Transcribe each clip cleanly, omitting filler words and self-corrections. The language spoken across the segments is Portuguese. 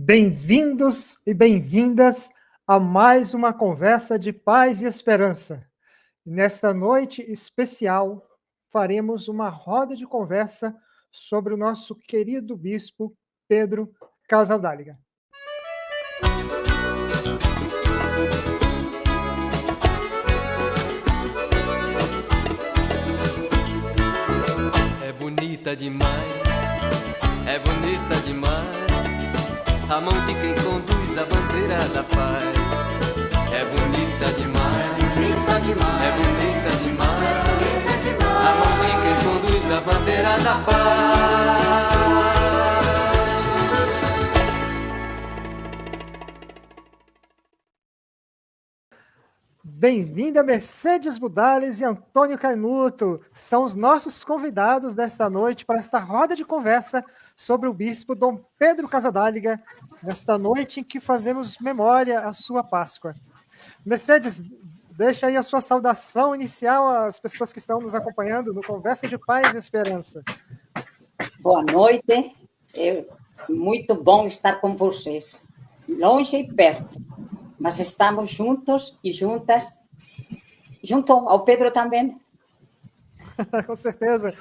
Bem-vindos e bem-vindas a mais uma conversa de paz e esperança. Nesta noite especial, faremos uma roda de conversa sobre o nosso querido bispo Pedro Casaldáliga. É bonita demais, é bonita demais, a mão de quem conduz a bandeira da paz. É bonita demais, é bonita demais, a mão de quem conduz a bandeira da paz. Bem-vinda Mercedes Budales e Antônio Canuto, são os nossos convidados desta noite para esta roda de conversa sobre o bispo Dom Pedro Casaldáliga, nesta noite em que fazemos memória à sua Páscoa. Mercedes, deixa aí a sua saudação inicial às pessoas que estão nos acompanhando no Conversa de Paz e Esperança. Boa noite, é muito bom estar com vocês, longe e perto, mas estamos juntos e juntas, junto ao Pedro também. Com certeza.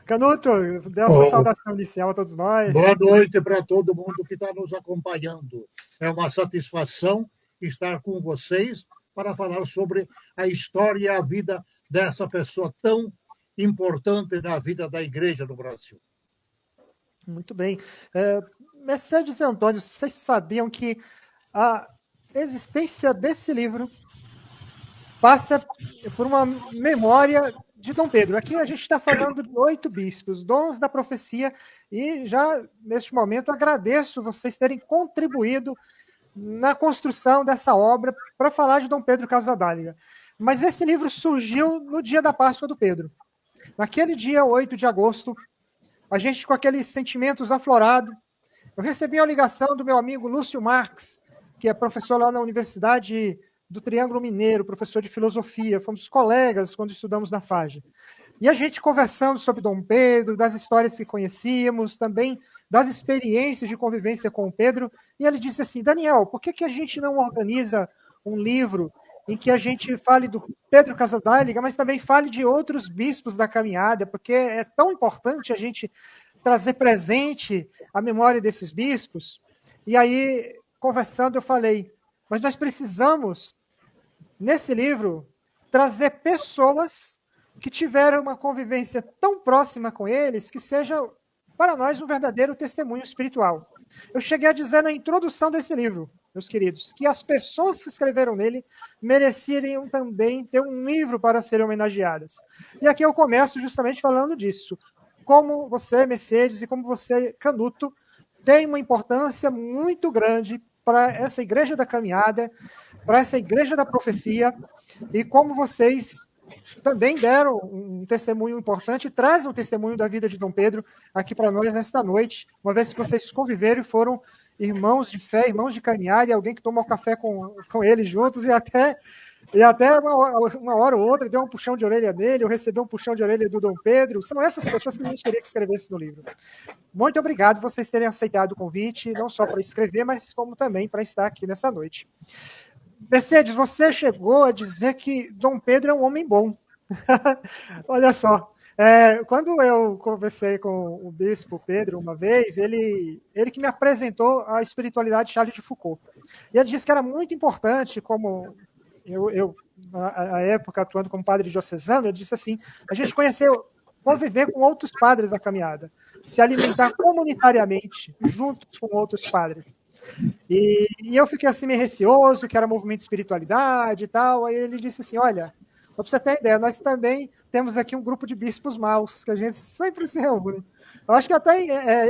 Canuto, dê a sua saudação inicial a todos nós. Boa noite para todo mundo que está nos acompanhando. É uma satisfação estar com vocês para falar sobre a história e a vida dessa pessoa tão importante na vida da igreja no Brasil. Muito bem. Mercedes e Antônio, vocês sabiam que a existência desse livro passa por uma memória de Dom Pedro. Aqui a gente está falando de 8 bispos, dons da profecia, e já neste momento agradeço vocês terem contribuído na construção dessa obra para falar de Dom Pedro Casaldáliga. Mas esse livro surgiu no dia da Páscoa do Pedro. Naquele dia 8 de agosto, a gente com aqueles sentimentos aflorados, eu recebi a ligação do meu amigo Lúcio Marques, que é professor lá na Universidade do Triângulo Mineiro, professor de filosofia, fomos colegas quando estudamos na FAGE. E a gente conversando sobre Dom Pedro, das histórias que conhecíamos, também das experiências de convivência com o Pedro, e ele disse assim, Daniel, por que a gente não organiza um livro em que a gente fale do Pedro Casaldáliga, mas também fale de outros bispos da caminhada, porque é tão importante a gente trazer presente a memória desses bispos. E aí, conversando, eu falei, mas nós precisamos, nesse livro, trazer pessoas que tiveram uma convivência tão próxima com eles que seja, para nós, um verdadeiro testemunho espiritual. Eu cheguei a dizer na introdução desse livro, meus queridos, que as pessoas que escreveram nele mereceriam também ter um livro para serem homenageadas. E aqui eu começo justamente falando disso. Como você, Mercedes, e como você, Canuto, tem uma importância muito grande para essa igreja da caminhada, para essa igreja da profecia, e como vocês também deram um testemunho importante, trazem um testemunho da vida de Dom Pedro aqui para nós nesta noite, uma vez que vocês conviveram e foram irmãos de fé, irmãos de caminhada, e alguém que tomou café com eles juntos, e até uma hora ou outra deu um puxão de orelha nele, ou recebeu um puxão de orelha do Dom Pedro. São essas pessoas que a gente queria que escrevesse no livro. Muito obrigado por vocês terem aceitado o convite, não só para escrever, mas como também para estar aqui nessa noite. Mercedes, você chegou a dizer que Dom Pedro é um homem bom. Olha só, quando eu conversei com o bispo Pedro uma vez, ele que me apresentou a espiritualidade de Charles de Foucault. E ele disse que era muito importante, como eu na época, atuando como padre diocesano, eu disse assim, a gente conviver com outros padres da caminhada, se alimentar comunitariamente, juntos com outros padres. E eu fiquei assim meio receoso, que era movimento de espiritualidade e tal, aí ele disse assim, olha, para você ter ideia, nós também temos aqui um grupo de bispos maus, que a gente sempre se reúne. Eu acho que até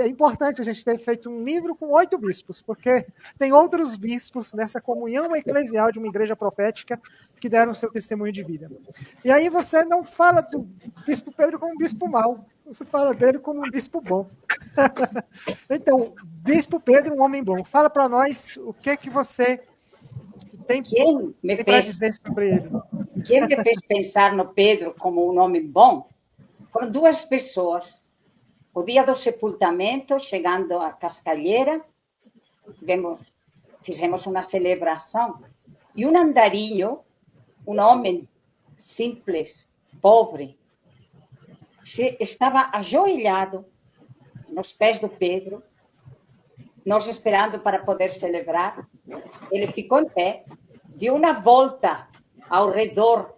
é importante a gente ter feito um livro com 8 bispos, porque tem outros bispos nessa comunhão eclesial de uma igreja profética que deram seu testemunho de vida. E aí você não fala do bispo Pedro como um bispo mau, você fala dele como um bispo bom. Então, bispo Pedro, um homem bom. Fala para nós o que você tem para dizer sobre ele. Quem me fez pensar no Pedro como um homem bom foram 2 pessoas. O dia do sepultamento, chegando à Cascalheira, fizemos uma celebração, e um andarilho, um homem simples, pobre, estava ajoelhado nos pés do Pedro, nós esperando para poder celebrar. Ele ficou em pé, deu uma volta ao redor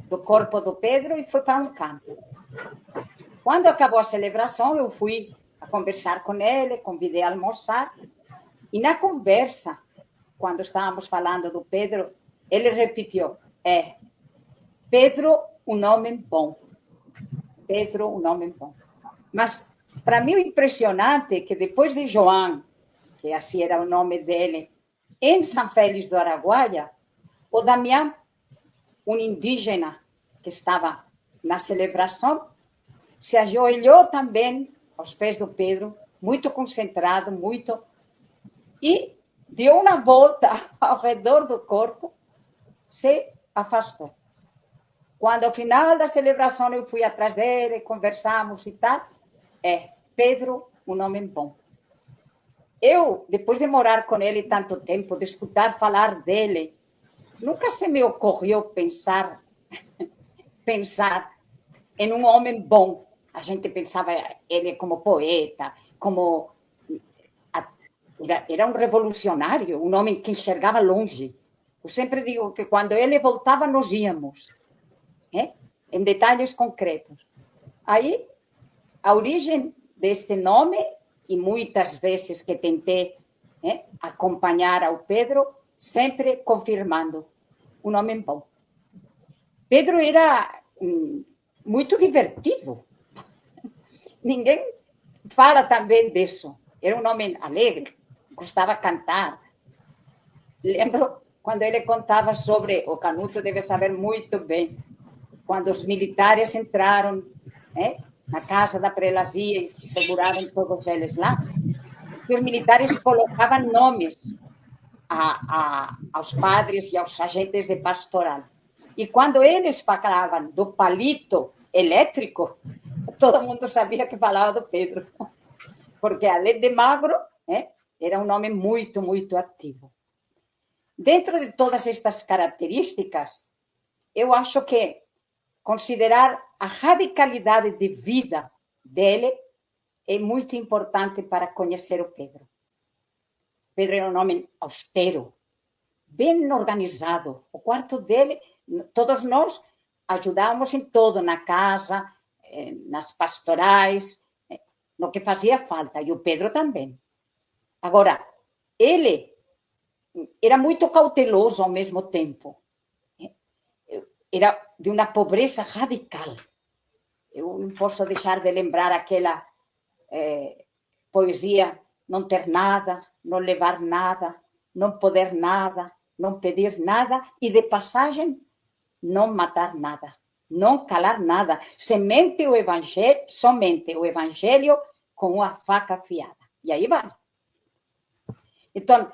do corpo do Pedro e foi para um canto. Quando acabou a celebração, eu fui a conversar com ele, convidei a almoçar, e na conversa, quando estávamos falando do Pedro, ele repetiu, Pedro, um homem bom. Pedro, um homem bom. Mas, para mim, o impressionante é que depois de João, que assim era o nome dele, em São Félix do Araguaia, o Damião, um indígena que estava na celebração, se ajoelhou também aos pés do Pedro, muito concentrado, e deu uma volta ao redor do corpo, se afastou. Quando, ao final da celebração, eu fui atrás dele, conversamos e tal, Pedro, um homem bom. Eu, depois de morar com ele tanto tempo, de escutar falar dele, nunca se me ocorreu pensar em um homem bom. A gente pensava ele como poeta, como... Era um revolucionário, um homem que enxergava longe. Eu sempre digo que quando ele voltava, nós íamos, em detalhes concretos. Aí, a origem deste nome, e muitas vezes que tentei acompanhar ao Pedro, sempre confirmando, um homem bom. Pedro era muito divertido. Ninguém fala também disso. Era um homem alegre, gostava de cantar. Lembro quando ele contava sobre, o Canuto deve saber muito bem, quando os militares entraram na casa da prelazia e seguraram todos eles lá, os militares colocavam nomes aos padres e aos agentes de pastoral. E quando eles falavam do palito elétrico, todo mundo sabia que falava do Pedro. Porque, além de magro, era um homem muito, muito ativo. Dentro de todas estas características, eu acho que considerar a radicalidade de vida dele é muito importante para conhecer o Pedro. Pedro era um homem austero, bem organizado. O quarto dele, todos nós ajudávamos em todo, na casa, nas pastorais, no que fazia falta, e o Pedro também. Agora, ele era muito cauteloso ao mesmo tempo. Era de uma pobreza radical. Eu não posso deixar de lembrar aquela poesia, não ter nada, não levar nada, não poder nada, não pedir nada, e de passagem, não matar nada, não calar nada, somente o evangelho com uma faca afiada. E aí vai. Então,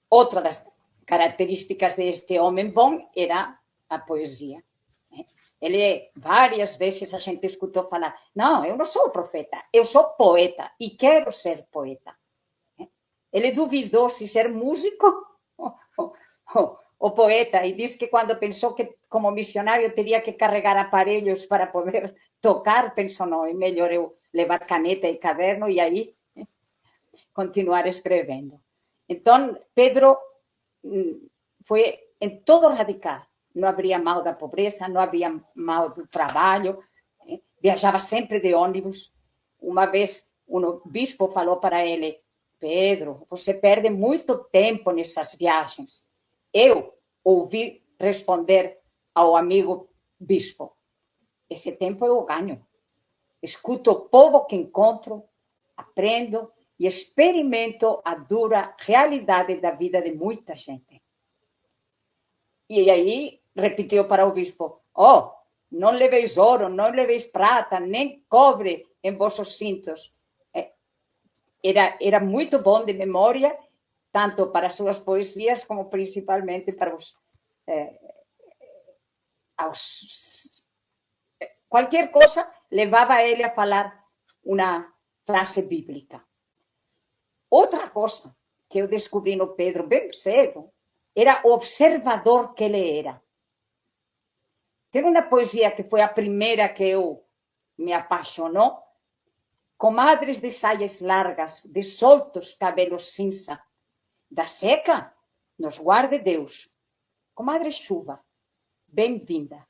outra das características deste homem bom era a poesia. Ele, várias vezes a gente escutou falar, não, eu não sou profeta, eu sou poeta e quero ser poeta. Ele duvidou se ser músico ou poeta, e disse que quando pensou que como missionário teria que carregar aparelhos para poder tocar, pensou, não, é melhor eu levar caneta e caderno e aí continuar escrevendo. Então, Pedro foi em todo radical. Não abria mão da pobreza, não abria mão do trabalho, viajava sempre de ônibus. Uma vez, um bispo falou para ele, Pedro, você perde muito tempo nessas viagens. Eu ouvi responder ao amigo bispo, esse tempo eu ganho. Escuto o povo que encontro, aprendo e experimento a dura realidade da vida de muita gente. E aí repetiu para o bispo, não leveis ouro, não leveis prata, nem cobre em vossos cintos. Era muito bom de memória, tanto para suas poesias, como principalmente para qualquer coisa levava ele a falar uma frase bíblica. Outra coisa que eu descobri no Pedro bem cedo era o observador que ele era. Tem uma poesia que foi a primeira que eu me apaixonou. Comadres de saias largas, de soltos cabelos cinza, da seca nos guarde Deus. Comadre chuva, bem-vinda.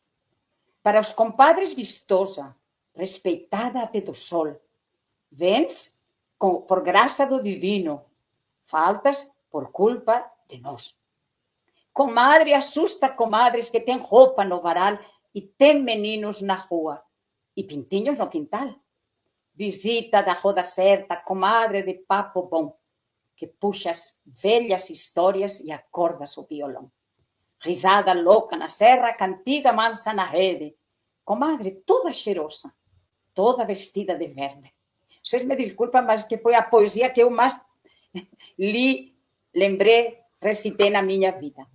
Para os compadres vistosa, respeitada até do sol. Vens por graça do divino, faltas por culpa de nós. Comadre assusta comadres que têm roupa no varal e tem meninos na rua e pintinhos no quintal. Visita da roda certa, comadre de papo bom, que puxas velhas histórias e acordas o violão. Risada louca na serra, cantiga mansa na rede. Comadre toda cheirosa, toda vestida de verde. Vocês me desculpam, mas que foi a poesia que eu mais li, lembrei, recitei na minha vida.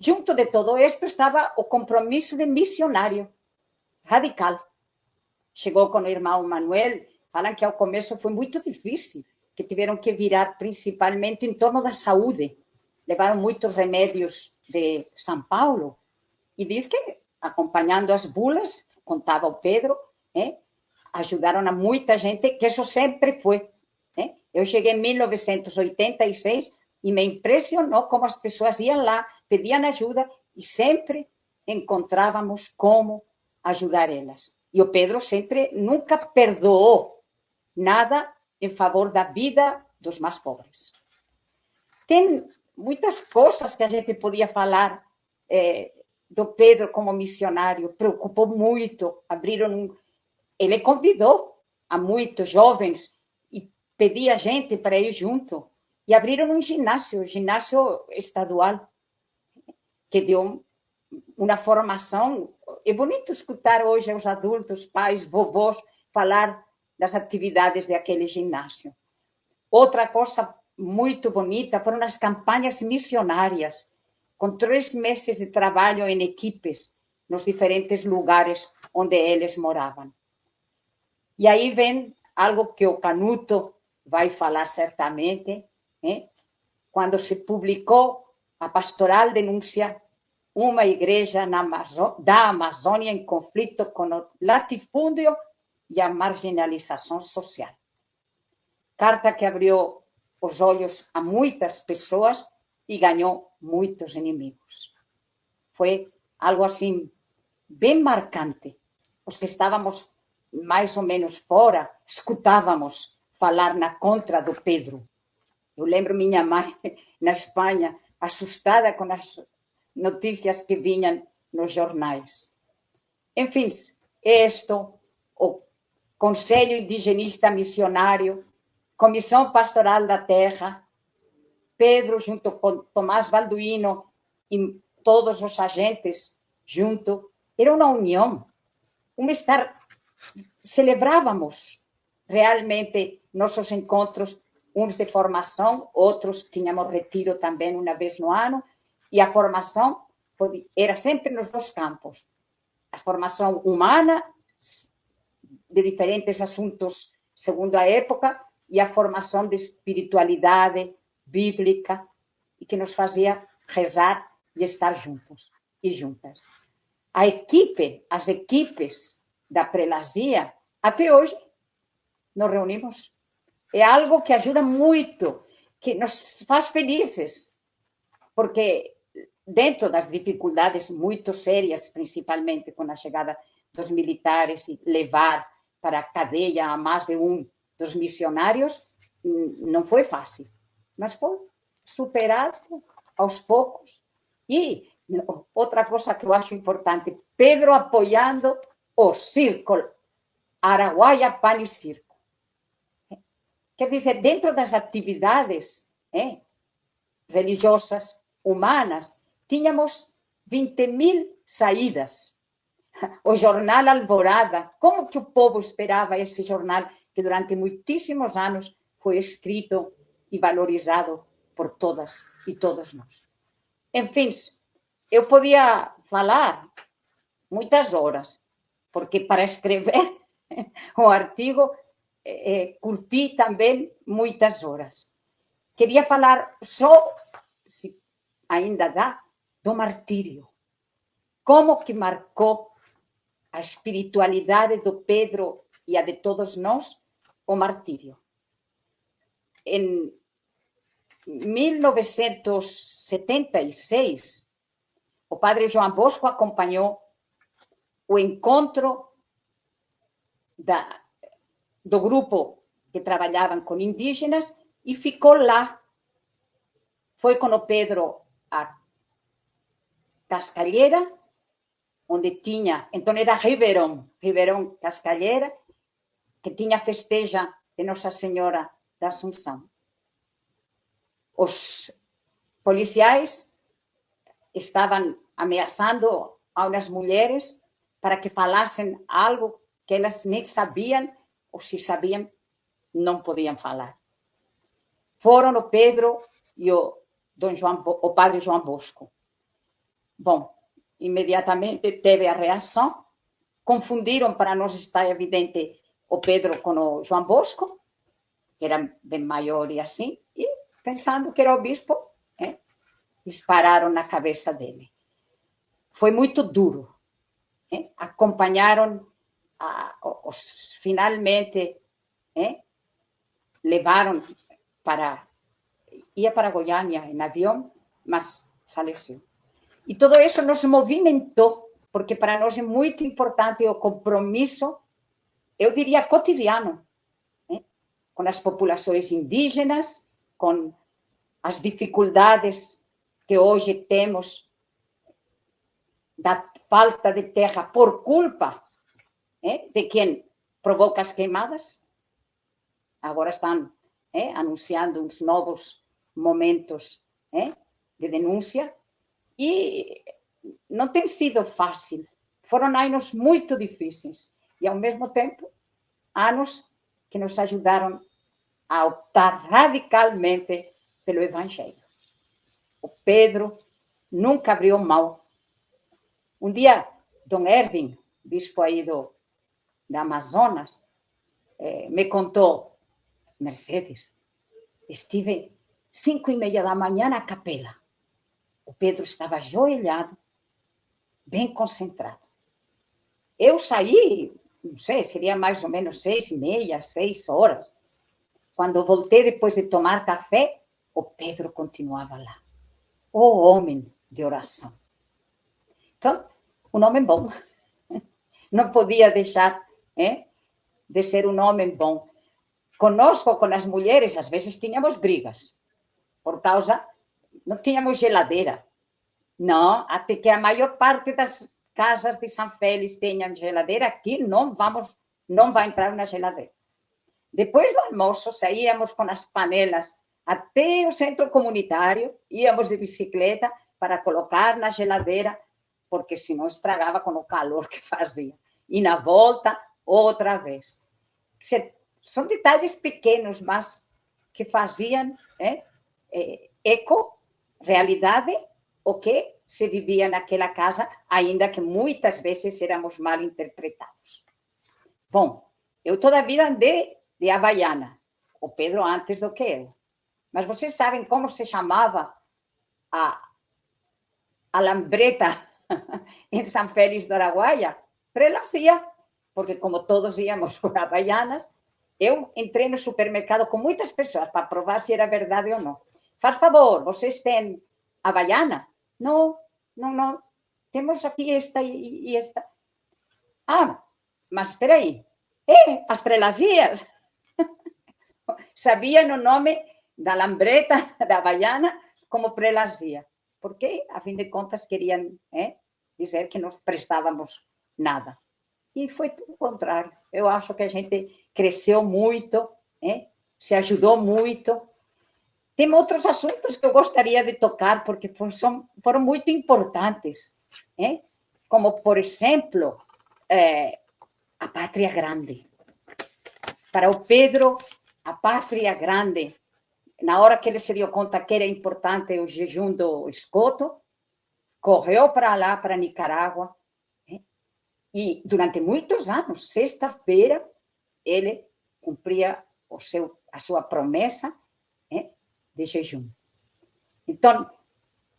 Junto de todo isto estava o compromisso de missionário, radical. Chegou com o irmão Manuel, falam que ao começo foi muito difícil, que tiveram que virar principalmente em torno da saúde. Levaram muitos remédios de São Paulo e diz que, acompanhando as bulas, contava o Pedro, ajudaram a muita gente, que isso sempre foi. Eu cheguei em 1986 e me impressionou como as pessoas iam lá, pediam ajuda e sempre encontrávamos como ajudar elas. E o Pedro sempre nunca perdoou nada em favor da vida dos mais pobres. Tem muitas coisas que a gente podia falar do Pedro como missionário. Preocupou muito. Ele convidou a muitos jovens e pedia gente para ir junto. E abriram um ginásio estadual, que deu uma formação. É bonito escutar hoje os adultos, pais, vovós, falar das atividades daquele ginásio. Outra coisa muito bonita foram as campanhas missionárias, com 3 meses de trabalho em equipes, nos diferentes lugares onde eles moravam. E aí vem algo que o Canuto vai falar certamente, quando se publicou a Pastoral Denúncia, uma igreja da Amazônia em conflito com o latifúndio e a marginalização social. Carta que abriu os olhos a muitas pessoas e ganhou muitos inimigos. Foi algo assim bem marcante. Os que estávamos mais ou menos fora, escutávamos falar na contra do Pedro. Eu lembro minha mãe na Espanha, assustada com as notícias que vinham nos jornais. Enfim, o Conselho Indigenista Missionário, Comissão Pastoral da Terra, Pedro junto com Tomás Balduino e todos os agentes junto, era uma união, celebrávamos realmente nossos encontros, uns de formação, outros tínhamos retiro também uma vez no ano, e a formação era sempre nos 2 campos. A formação humana, de diferentes assuntos segundo a época, e a formação de espiritualidade bíblica, e que nos fazia rezar e estar juntos e juntas. As equipes da prelazia, até hoje, nos reunimos. É algo que ajuda muito, que nos faz felizes, porque dentro das dificuldades muito sérias, principalmente com a chegada dos militares e levar para a cadeia a mais de um dos missionários, não foi fácil, mas foi superado aos poucos. E outra coisa que eu acho importante, Pedro apoiando o Círculo Araguaia Pão e Circo. Quer dizer, dentro das atividades religiosas, humanas, tínhamos 20.000 saídas. O jornal Alvorada, como que o povo esperava esse jornal que durante muitíssimos anos foi escrito e valorizado por todas e todos nós. Enfim, eu podia falar muitas horas, porque para escrever o artigo curti também muitas horas. queria falar só, se ainda dá, do martírio. Como que marcou a espiritualidade do Pedro e a de todos nós o martírio. Em 1976, o padre João Bosco acompanhou o encontro do grupo que trabalhavam com indígenas e ficou lá. Foi com o Pedro a Cascalheira, onde tinha, então era Ribeirão Cascalheira, que tinha festeja de Nossa Senhora da Assunção. Os policiais estavam ameaçando a umas mulheres para que falassem algo que elas nem sabiam, ou se sabiam, não podiam falar. Foram o Pedro e o padre João Bosco. Bom, imediatamente teve a reação, confundiram, para nós estar evidente, o Pedro com o João Bosco, que era bem maior e assim, e pensando que era o bispo, dispararam na cabeça dele. Foi muito duro. Acompanharam, finalmente, levaram ia para Goiânia em avião, mas faleceu. E tudo isso nos movimentou, porque para nós é muito importante o compromisso, eu diria, cotidiano, com as populações indígenas, com as dificuldades que hoje temos da falta de terra por culpa de quem provoca as queimadas. Agora estão anunciando uns novos momentos de denúncia e não tem sido fácil. Foram anos muito difíceis e, ao mesmo tempo, anos que nos ajudaram a optar radicalmente pelo Evangelho. O Pedro nunca abriu mão. Um dia, Dom Erwin, bispo aí da Amazonas, me contou: Mercedes, estive 5:30 da manhã na capela. O Pedro estava ajoelhado, bem concentrado. Eu saí, não sei, seria mais ou menos 6:30, 6 horas. Quando voltei, depois de tomar café, o Pedro continuava lá. O homem de oração. Então, um homem bom. Não podia deixar de ser um homem bom. Conosco, com as mulheres, às vezes tínhamos brigas, por causa, não tínhamos geladeira. Não, até que a maior parte das casas de São Félix tenham geladeira, aqui não vai entrar na geladeira. Depois do almoço, saíamos com as panelas até o centro comunitário, íamos de bicicleta para colocar na geladeira, porque senão estragava com o calor que fazia. E na volta, outra vez. São detalhes pequenos, mas que faziam eco, realidade, o que se vivia naquela casa, ainda que muitas vezes éramos mal interpretados. Bom, eu toda a vida andei de Havaiana, o Pedro antes do que eu. Mas vocês sabem como se chamava a lambreta em São Félix do Araguaia? Prelazia, porque como todos íamos com Havaianas, eu entrei no supermercado com muitas pessoas para provar se era verdade ou não. Faz favor, vocês têm Havaiana? Não. Temos aqui esta e esta. Ah, mas espera aí. As prelazias. Sabiam o nome da lambreta da Havaiana como prelazia. Porque, a fim de contas, queriam dizer que não prestávamos nada. E foi tudo o contrário. Eu acho que a gente cresceu muito, se ajudou muito. Tem outros assuntos que eu gostaria de tocar, porque foram muito importantes. Como, por exemplo, a Pátria Grande. Para o Pedro, a Pátria Grande, na hora que ele se deu conta que era importante o jejum do esgoto, correu para lá, para Nicarágua, e durante muitos anos, sexta-feira, ele cumpria a sua promessa de jejum. Então,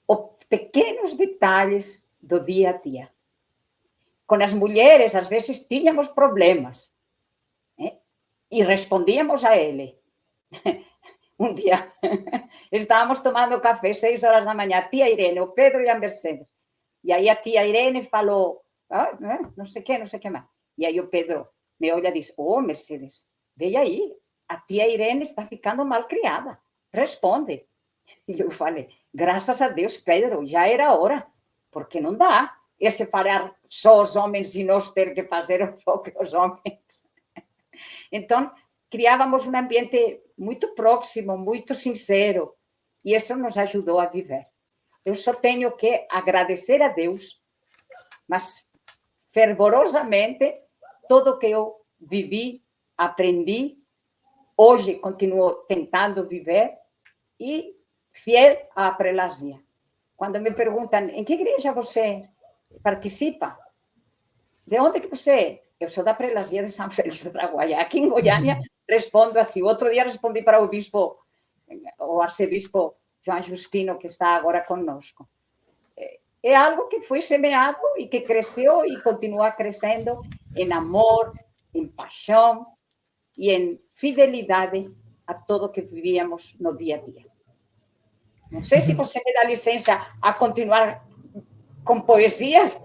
os pequenos detalhes do dia a dia. Com as mulheres, às vezes, tínhamos problemas, né? E respondíamos a ele. Um dia, estávamos tomando café, 6 horas da manhã, a tia Irene, o Pedro e a Mercedes. E aí a tia Irene falou, não sei o que mais. E aí o Pedro me olha e diz, Mercedes, veja aí, a tia Irene está ficando mal criada, responde. E eu falei, graças a Deus, Pedro, já era hora, porque não dá esse falar só os homens e nós ter que fazer só que os homens. Então, criávamos um ambiente muito próximo, muito sincero, e isso nos ajudou a viver. Eu só tenho que agradecer a Deus, mas fervorosamente, tudo que eu vivi, aprendi, hoje continuo tentando viver e fiel à prelazia. Quando me perguntam, em que igreja você participa? De onde que você é? Eu sou da prelazia de São Félix do Araguaia. Aqui em Goiânia, respondo assim. Outro dia respondi para o arcebispo João Justino, que está agora conosco. É algo que foi semeado e que cresceu e continua crescendo em amor, em paixão e em fidelidade a tudo que vivíamos no dia a dia. Não sei se você me dá licença a continuar com poesias.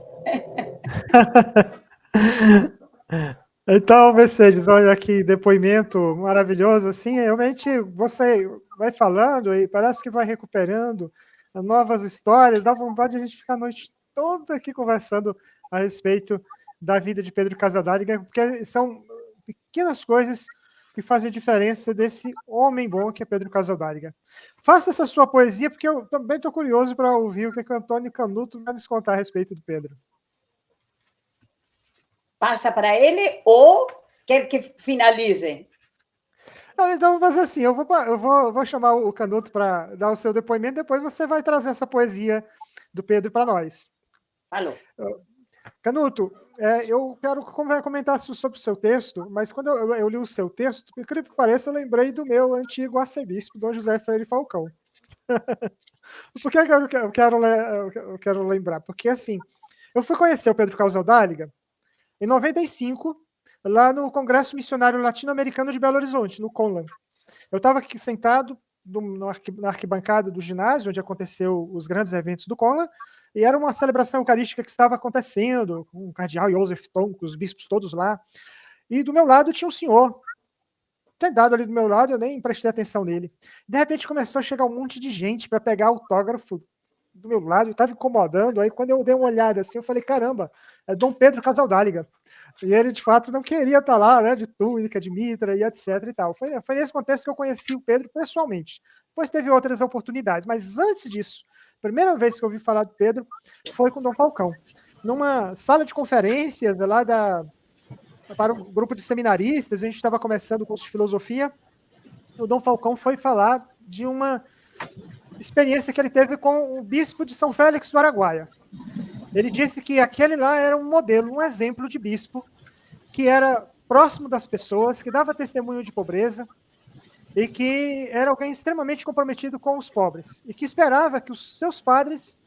Então, Mercedes, olha que depoimento maravilhoso, assim, realmente você vai falando e parece que vai recuperando novas histórias, dá vontade de a gente ficar a noite toda aqui conversando a respeito da vida de Pedro Casaldáliga, porque são pequenas coisas que fazem a diferença desse homem bom que é Pedro Casaldáliga. Faça essa sua poesia, porque eu também estou curioso para ouvir o que o Antônio Canuto vai nos contar a respeito do Pedro. Passa para ele ou quer que finalize? Não, então, vamos fazer assim, eu vou chamar o Canuto para dar o seu depoimento, depois você vai trazer essa poesia do Pedro para nós. Falou. Canuto, eu quero comentar sobre o seu texto, mas quando eu li o seu texto, por incrível que pareça, eu lembrei do meu antigo arcebispo, Dom José Freire Falcão. Por que eu quero lembrar? Porque, assim, eu fui conhecer o Pedro Casaldáliga em 95, lá no Congresso Missionário Latino-Americano de Belo Horizonte, no CONLA. Eu estava aqui sentado na arquibancada do ginásio, onde aconteceu os grandes eventos do CONLA, e era uma celebração eucarística que estava acontecendo, com o cardeal Joseph Tonk, os bispos todos lá, e do meu lado tinha um senhor, sentado ali do meu lado, eu nem prestei atenção nele. De repente começou a chegar um monte de gente para pegar autógrafo do meu lado, estava incomodando, aí quando eu dei uma olhada assim, eu falei, caramba, é Dom Pedro Casaldáliga. E ele, de fato, não queria estar lá, né, de túnica, de mitra e etc e tal. Foi nesse contexto que eu conheci o Pedro pessoalmente. Depois teve outras oportunidades, mas antes disso, a primeira vez que eu ouvi falar do Pedro foi com o Dom Falcão, numa sala de conferências lá para um grupo de seminaristas, a gente estava começando o curso de filosofia, o Dom Falcão foi falar de uma experiência que ele teve com o bispo de São Félix do Araguaia. Ele disse que aquele lá era um modelo, um exemplo de bispo, que era próximo das pessoas, que dava testemunho de pobreza, e que era alguém extremamente comprometido com os pobres, e que esperava que os seus padres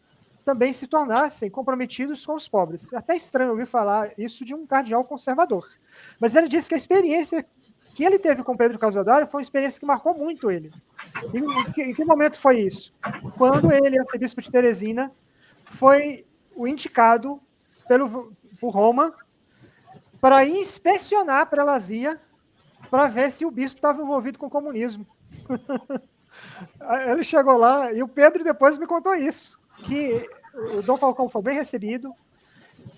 também se tornassem comprometidos com os pobres. É até estranho ouvir falar isso de um cardeal conservador. Mas ele disse que a experiência que ele teve com Pedro Casaldáliga foi uma experiência que marcou muito ele. E em que momento foi isso? Quando ele, arcebispo de Teresina, foi o indicado por Roma para inspecionar a prelazia para ver se o bispo estava envolvido com o comunismo. Ele chegou lá e o Pedro depois me contou isso, que o Dom Falcão foi bem recebido,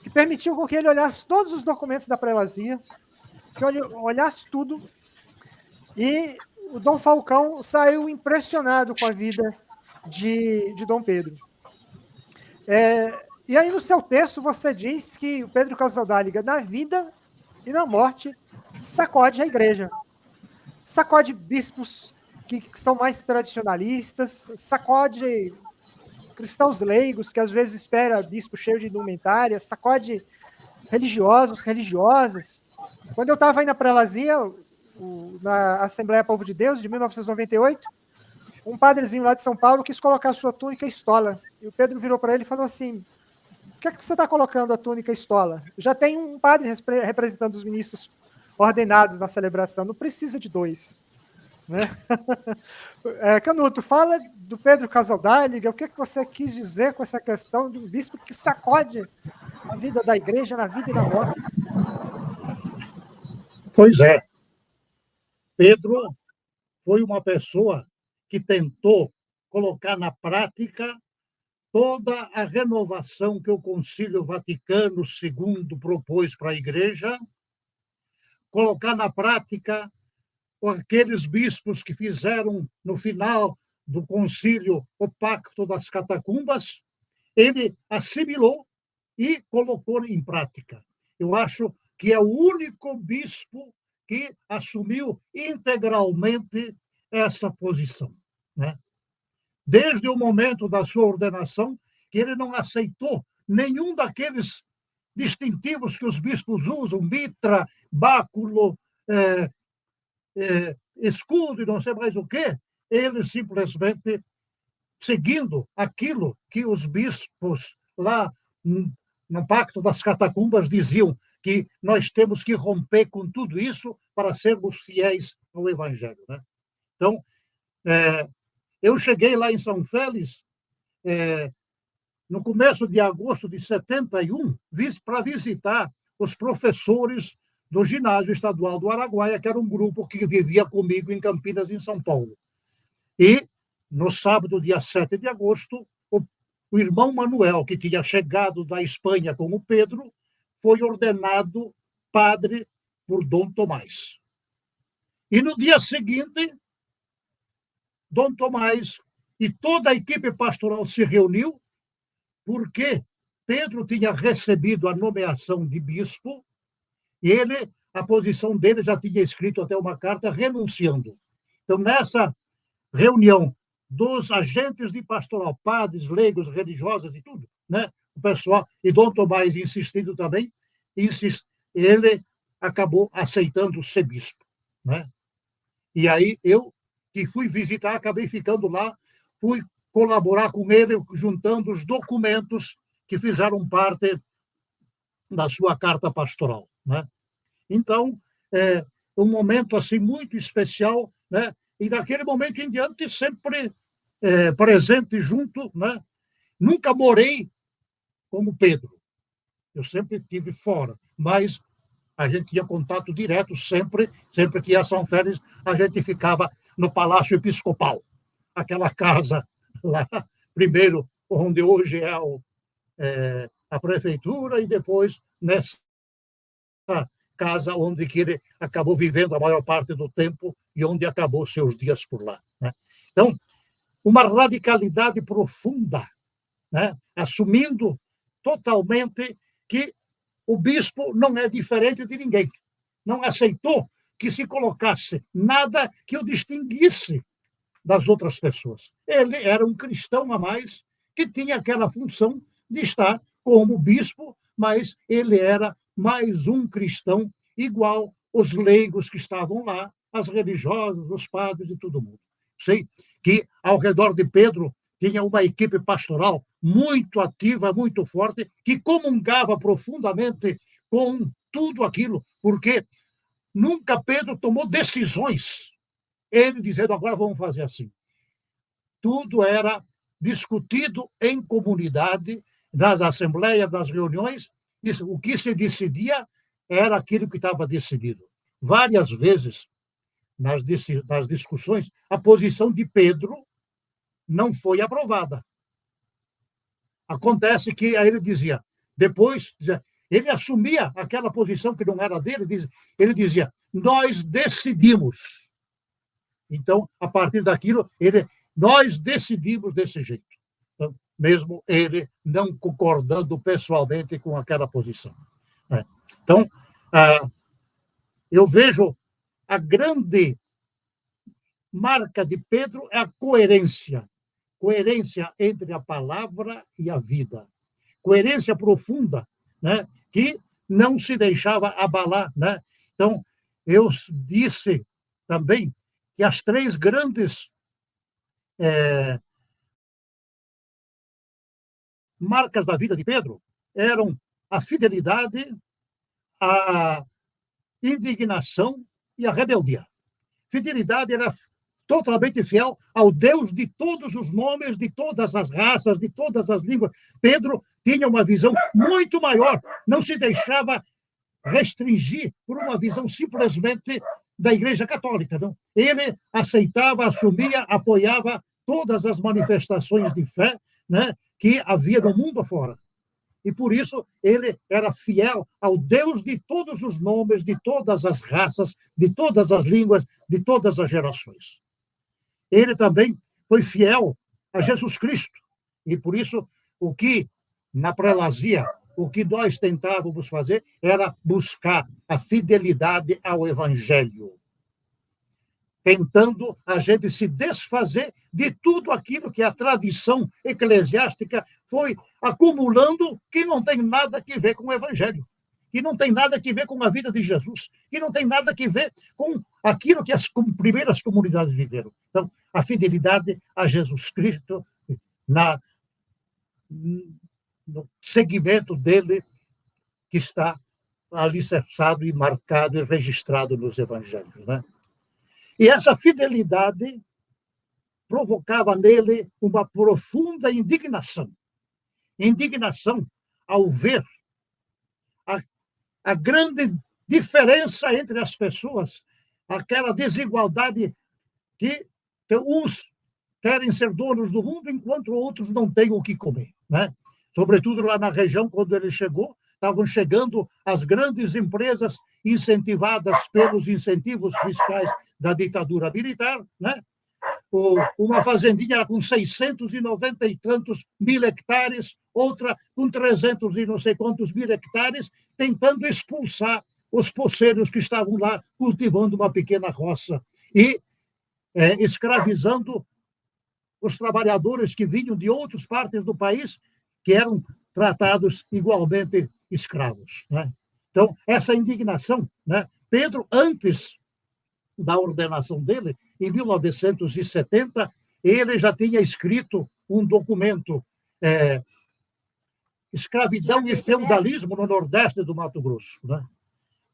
que permitiu com que ele olhasse todos os documentos da prelazia, que ele olhasse tudo, e o Dom Falcão saiu impressionado com a vida de Dom Pedro. E aí no seu texto você diz que o Pedro Casaldáliga, na vida e na morte, sacode a igreja. Sacode bispos que são mais tradicionalistas, sacode cristãos leigos, que às vezes espera bispo cheio de indumentária, sacode religiosos, religiosas. Quando eu estava aí na prelazia, na Assembleia Povo de Deus, de 1998, um padrezinho lá de São Paulo quis colocar a sua túnica e estola. E o Pedro virou para ele e falou assim: por que, é que você está colocando a túnica e estola? Já tem um padre representando os ministros ordenados na celebração, não precisa de dois. Né? Canuto, fala do Pedro Casaldáliga, o que, é que você quis dizer com essa questão de um bispo que sacode a vida da igreja na vida e na morte? Pois é. Pedro foi uma pessoa que tentou colocar na prática toda a renovação que o Concílio Vaticano II propôs para a Igreja, colocar na prática aqueles bispos que fizeram, no final do concílio, o Pacto das Catacumbas, ele assimilou e colocou em prática. Eu acho que é o único bispo que assumiu integralmente essa posição, né? Desde o momento da sua ordenação, que ele não aceitou nenhum daqueles distintivos que os bispos usam, mitra, báculo, escudo e não sei mais o quê, ele simplesmente, seguindo aquilo que os bispos lá no Pacto das Catacumbas diziam, que nós temos que romper com tudo isso para sermos fiéis ao Evangelho, né? Então, eu cheguei lá em São Félix no começo de agosto de 71, para visitar os professores do Ginásio Estadual do Araguaia, que era um grupo que vivia comigo em Campinas, em São Paulo. E, no sábado, dia 7 de agosto, o irmão Manuel, que tinha chegado da Espanha com o Pedro, foi ordenado padre por Dom Tomás. E no dia seguinte, Dom Tomás e toda a equipe pastoral se reuniu, porque Pedro tinha recebido a nomeação de bispo e a posição dele já tinha escrito até uma carta renunciando. Então, nessa reunião dos agentes de pastoral, padres, leigos, religiosos e tudo, né? O pessoal, e Dom Tomás insistindo também, ele acabou aceitando ser bispo, né? E aí eu, que fui visitar, acabei ficando lá, fui colaborar com ele, juntando os documentos que fizeram parte da sua carta pastoral, né? Então, um momento assim muito especial, né? E daquele momento em diante sempre presente junto, né? Nunca morei como Pedro, eu sempre estive fora, mas a gente tinha contato direto sempre que ia a São Félix, a gente ficava no Palácio Episcopal, aquela casa lá, primeiro onde hoje é a prefeitura, e depois nessa casa onde que ele acabou vivendo a maior parte do tempo e onde acabou seus dias por lá, né? Então, uma radicalidade profunda, né? Assumindo totalmente que o bispo não é diferente de ninguém. Não aceitou que se colocasse nada que o distinguisse das outras pessoas. Ele era um cristão a mais que tinha aquela função de estar como bispo, mas ele era mais um cristão igual os leigos que estavam lá, as religiosas, os padres e todo mundo. Sei que ao redor de Pedro tinha uma equipe pastoral muito ativa, muito forte, que comungava profundamente com tudo aquilo, porque nunca Pedro tomou decisões, ele dizendo, agora vamos fazer assim. Tudo era discutido em comunidade, nas assembleias, nas reuniões, o que se decidia era aquilo que estava decidido. Várias vezes, nas discussões, a posição de Pedro não foi aprovada. Acontece que aí ele dizia, depois, ele assumia aquela posição que não era dele, ele dizia, nós decidimos. Então, a partir daquilo, nós decidimos desse jeito. Então, mesmo ele não concordando pessoalmente com aquela posição. Então, eu vejo a grande marca de Pedro é a coerência entre a palavra e a vida, coerência profunda, né? Que não se deixava abalar, né? Então, eu disse também que as três grandes marcas da vida de Pedro eram a fidelidade, a indignação e a rebeldia. Fidelidade era totalmente fiel ao Deus de todos os nomes, de todas as raças, de todas as línguas. Pedro tinha uma visão muito maior, não se deixava restringir por uma visão simplesmente da Igreja Católica, não. Ele aceitava, assumia, apoiava todas as manifestações de fé, né, que havia no mundo afora. E por isso ele era fiel ao Deus de todos os nomes, de todas as raças, de todas as línguas, de todas as gerações. Ele também foi fiel a Jesus Cristo. E por isso, o que na prelazia, o que nós tentávamos fazer era buscar a fidelidade ao Evangelho, tentando a gente se desfazer de tudo aquilo que a tradição eclesiástica foi acumulando, que não tem nada a ver com o Evangelho, que não tem nada a ver com a vida de Jesus, que não tem nada a ver com aquilo que as primeiras comunidades viveram. Então, a fidelidade a Jesus Cristo, no segmento dele, que está alicerçado e marcado e registrado nos evangelhos, né? E essa fidelidade provocava nele uma profunda indignação. Indignação ao ver a grande diferença entre as pessoas, aquela desigualdade que uns querem ser donos do mundo, enquanto outros não têm o que comer, né? Sobretudo lá na região, quando ele chegou, estavam chegando as grandes empresas incentivadas pelos incentivos fiscais da ditadura militar, né? Uma fazendinha com 690 e tantos mil hectares, outra com 300 e não sei quantos mil hectares, tentando expulsar os poceiros que estavam lá cultivando uma pequena roça e escravizando os trabalhadores que vinham de outras partes do país, que eram tratados igualmente escravos, né? Então, essa indignação, né? Pedro, antes da ordenação dele, em 1970, ele já tinha escrito um documento, Escravidão e Feudalismo no Nordeste do Mato Grosso, né?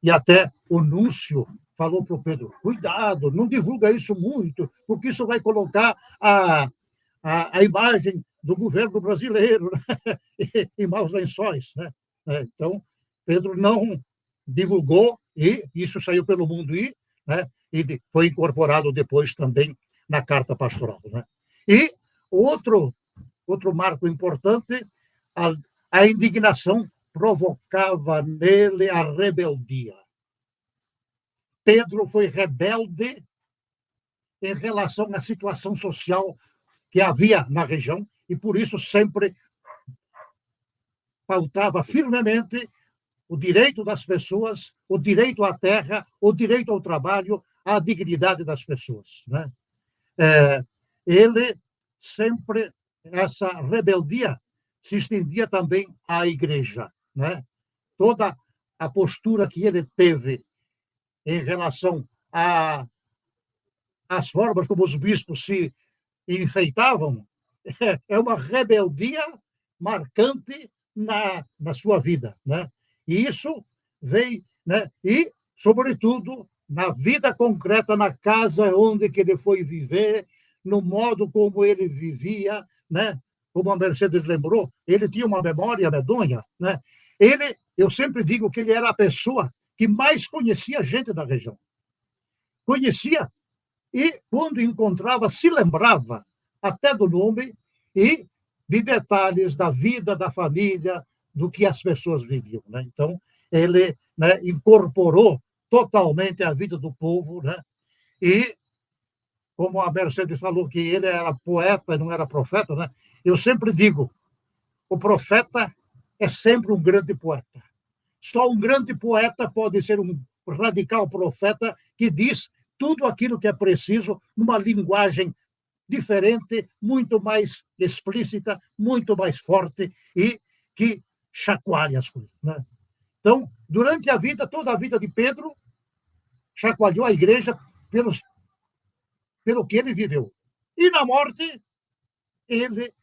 E até o núncio falou para o Pedro, cuidado, não divulga isso muito, porque isso vai colocar a imagem do governo brasileiro, né, em maus lençóis, né? Então, Pedro não divulgou, e isso saiu pelo mundo, né, e foi incorporado depois também na Carta Pastoral, né? E outro marco importante, a indignação provocava nele a rebeldia. Pedro foi rebelde em relação à situação social que havia na região, e por isso sempre pautava firmemente o direito das pessoas, o direito à terra, o direito ao trabalho, a dignidade das pessoas, né? Ele sempre, essa rebeldia se estendia também à igreja, né? Toda a postura que ele teve em relação às formas como os bispos se enfeitavam, é uma rebeldia marcante na sua vida, né? E isso veio, né? E, sobretudo, na vida concreta, na casa onde que ele foi viver, no modo como ele vivia, né? Como a Mercedes lembrou, ele tinha uma memória medonha, né? Eu sempre digo que ele era a pessoa que mais conhecia gente da região. Conhecia e, quando encontrava, se lembrava até do nome e de detalhes da vida, da família, do que as pessoas viviam, né? Então, ele, né, incorporou totalmente a vida do povo, né? E, como a Mercedes falou que ele era poeta e não era profeta, né? Eu sempre digo, o profeta é sempre um grande poeta. Só um grande poeta pode ser um radical profeta que diz tudo aquilo que é preciso numa linguagem diferente, muito mais explícita, muito mais forte e que chacoalha as coisas, né? Então, durante a vida, toda a vida de Pedro, chacoalhou a igreja pelo que ele viveu. E na morte, ele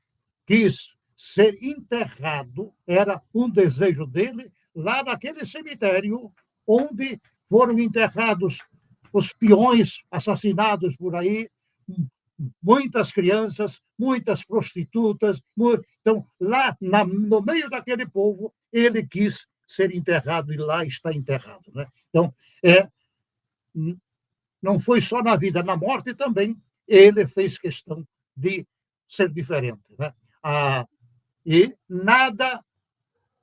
quis ser enterrado, era um desejo dele, lá naquele cemitério onde foram enterrados os peões assassinados por aí, muitas crianças, muitas prostitutas. Então, lá no meio daquele povo, ele quis ser enterrado e lá está enterrado. Né? Então, não foi só na vida, na morte também, ele fez questão de ser diferente. Né? E nada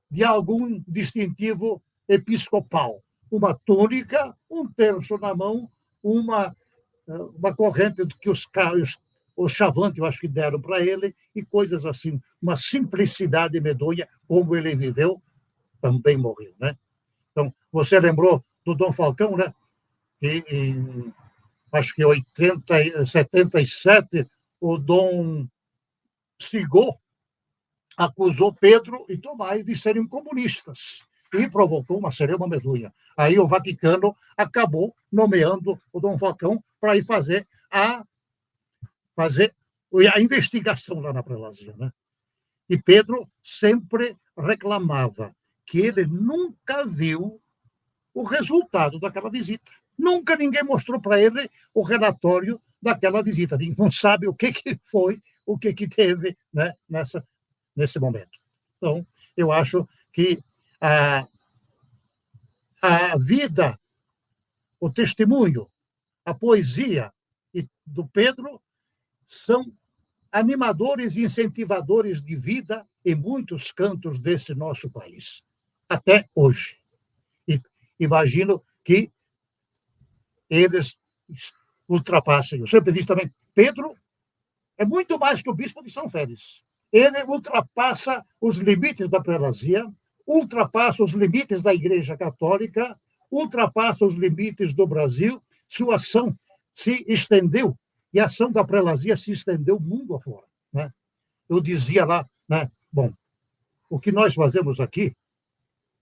de algum distintivo episcopal. Uma túnica, um terço na mão, uma corrente que os chavantes, eu acho que deram para ele, e coisas assim, uma simplicidade medonha, como ele viveu, também morreu. Né? Então, você lembrou do Dom Falcão, né? Que acho que em 77, o Dom Sigot acusou Pedro e Tomás de serem comunistas e provocou uma celeuma medonha. Aí o Vaticano acabou nomeando o Dom Falcão para ir fazer a investigação lá na prelazia. Né? E Pedro sempre reclamava que ele nunca viu o resultado daquela visita. Nunca ninguém mostrou para ele o relatório daquela visita. Ninguém não sabe o que foi, o que teve, né, nesse momento. Então, eu acho que a vida, o testemunho, a poesia do Pedro são animadores e incentivadores de vida em muitos cantos desse nosso país, até hoje. E imagino que eles ultrapassem. Eu sempre disse também, Pedro é muito mais que o bispo de São Félix. Ele ultrapassa os limites da prelazia, ultrapassa os limites da Igreja Católica, ultrapassa os limites do Brasil. Sua ação se estendeu, e a ação da prelazia se estendeu mundo afora. Né? Eu dizia lá, né, bom, o que nós fazemos aqui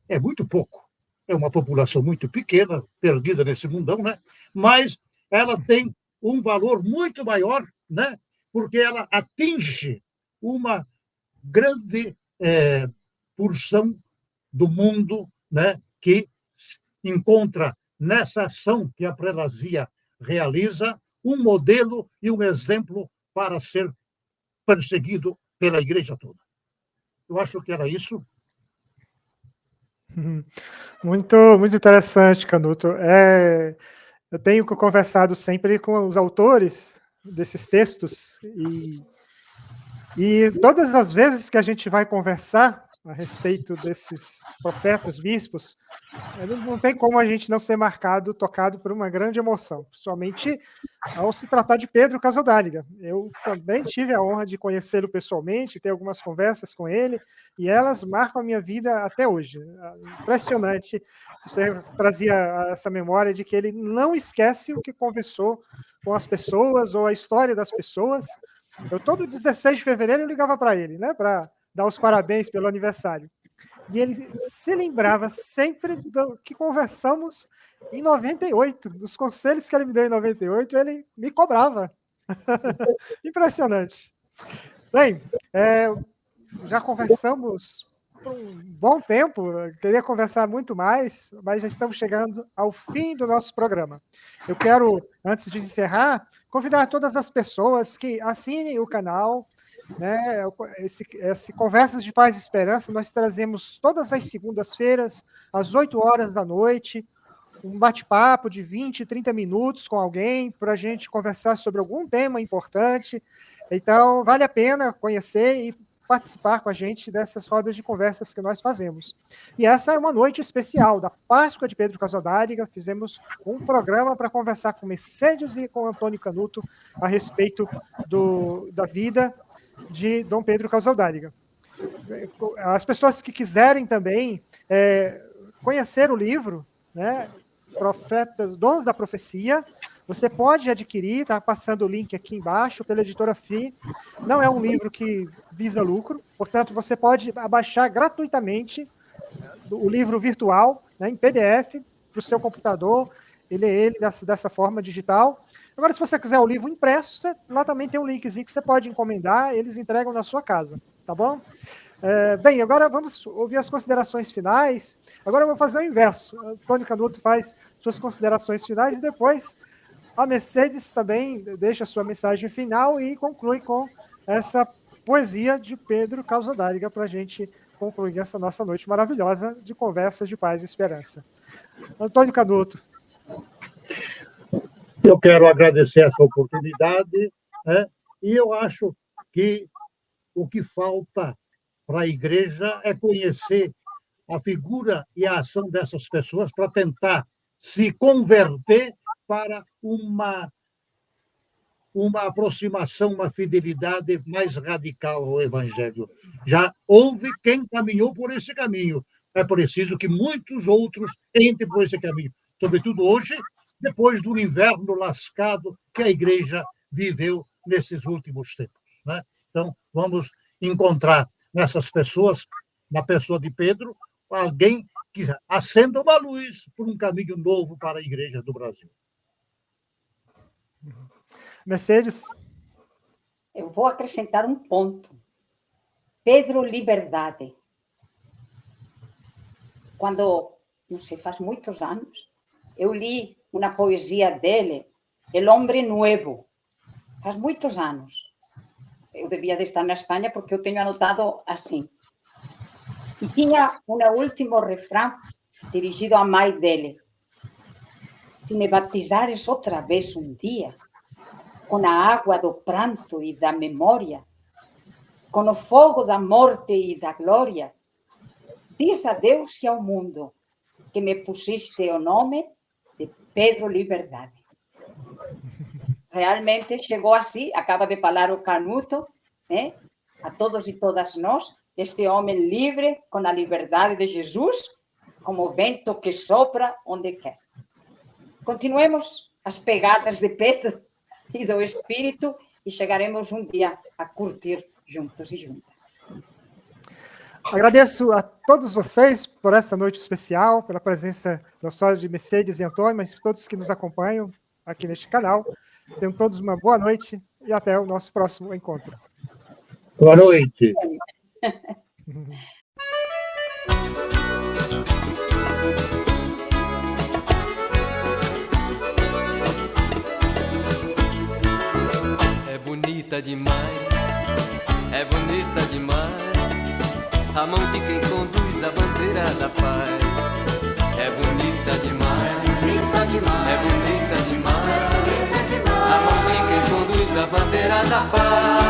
é muito pouco. É uma população muito pequena, perdida nesse mundão, né? Mas ela tem um valor muito maior, né? Porque ela atinge uma grande porção do mundo, né? Que encontra nessa ação que a prelazia realiza um modelo e um exemplo para ser perseguido pela Igreja toda. Eu acho que era isso. Muito, muito interessante, Canuto. Eu tenho conversado sempre com os autores desses textos e todas as vezes que a gente vai conversar a respeito desses profetas, bispos, não tem como a gente não ser tocado por uma grande emoção, principalmente ao se tratar de Pedro Casaldáliga. Eu também tive a honra de conhecê-lo pessoalmente, ter algumas conversas com ele, e elas marcam a minha vida até hoje. Impressionante. Você trazia essa memória de que ele não esquece o que conversou com as pessoas ou a história das pessoas. Todo 16 de fevereiro eu ligava para ele, né, para dar os parabéns pelo aniversário. E ele se lembrava sempre do que conversamos em 98, dos conselhos que ele me deu em 98, ele me cobrava. Impressionante. Bem, já conversamos por um bom tempo, queria conversar muito mais, mas já estamos chegando ao fim do nosso programa. Eu quero, antes de encerrar, convidar todas as pessoas que assinem o canal, né, esse Conversas de Paz e Esperança, nós trazemos todas as segundas-feiras, às 8 horas da noite, um bate-papo de 20, 30 minutos com alguém, para a gente conversar sobre algum tema importante. Então, vale a pena conhecer e participar com a gente dessas rodas de conversas que nós fazemos. E essa é uma noite especial da Páscoa de Pedro Casaldáliga. Fizemos um programa para conversar com Mercedes e com Antônio Canuto a respeito da vida de Dom Pedro Casaldáliga. As pessoas que quiserem também conhecer o livro, né, Profetas, Dons da Profecia, você pode adquirir, está passando o link aqui embaixo, pela editora FI. Não é um livro que visa lucro, portanto, você pode baixar gratuitamente o livro virtual, né, em PDF, para o seu computador, ler ele dessa forma digital. Agora, se você quiser o livro impresso, lá também tem um linkzinho que você pode encomendar, eles entregam na sua casa, tá bom? Bem, agora vamos ouvir as considerações finais. Agora eu vou fazer o inverso. O Antônio Canuto faz suas considerações finais e depois a Mercedes também deixa a sua mensagem final e conclui com essa poesia de Pedro Causadáliga para a gente concluir essa nossa noite maravilhosa de conversas de paz e esperança. Antônio Canuto. Eu quero agradecer essa oportunidade, né? E eu acho que o que falta para a igreja é conhecer a figura e a ação dessas pessoas para tentar se converter para uma aproximação, uma fidelidade mais radical ao Evangelho. Já houve quem caminhou por esse caminho. É preciso que muitos outros entrem por esse caminho. Sobretudo hoje, depois do inverno lascado que a igreja viveu nesses últimos tempos, né? Então, vamos encontrar nessas pessoas, na pessoa de Pedro, alguém que acenda uma luz por um caminho novo para a igreja do Brasil. Mercedes? Eu vou acrescentar um ponto. Pedro Liberdade. Quando, não sei, faz muitos anos, eu li uma poesia dele, El Hombre Nuevo. Faz muitos anos. Eu devia de estar na Espanha porque eu tenho anotado assim. E tinha um último refrão dirigido à mãe dele. Se me batizares outra vez um dia, com a água do pranto e da memória, com o fogo da morte e da glória, diz a Deus e ao mundo que me pusiste o nome de Pedro Liberdade. Realmente chegou assim, acaba de falar o Canuto, né? A todos e todas nós, este homem livre, com a liberdade de Jesus, como o vento que sopra onde quer. Continuemos as pegadas de Pedro e do Espírito e chegaremos um dia a curtir juntos e juntas. Agradeço a todos vocês por essa noite especial, pela presença não só de Mercedes e Antônio, mas de todos que nos acompanham aqui neste canal. Tenham todos uma boa noite e até o nosso próximo encontro. Boa noite. É bonita demais, é bonita demais, a mão de quem conduz a bandeira da paz. É bonita demais, é bonita demais, a mão de quem conduz a bandeira da paz.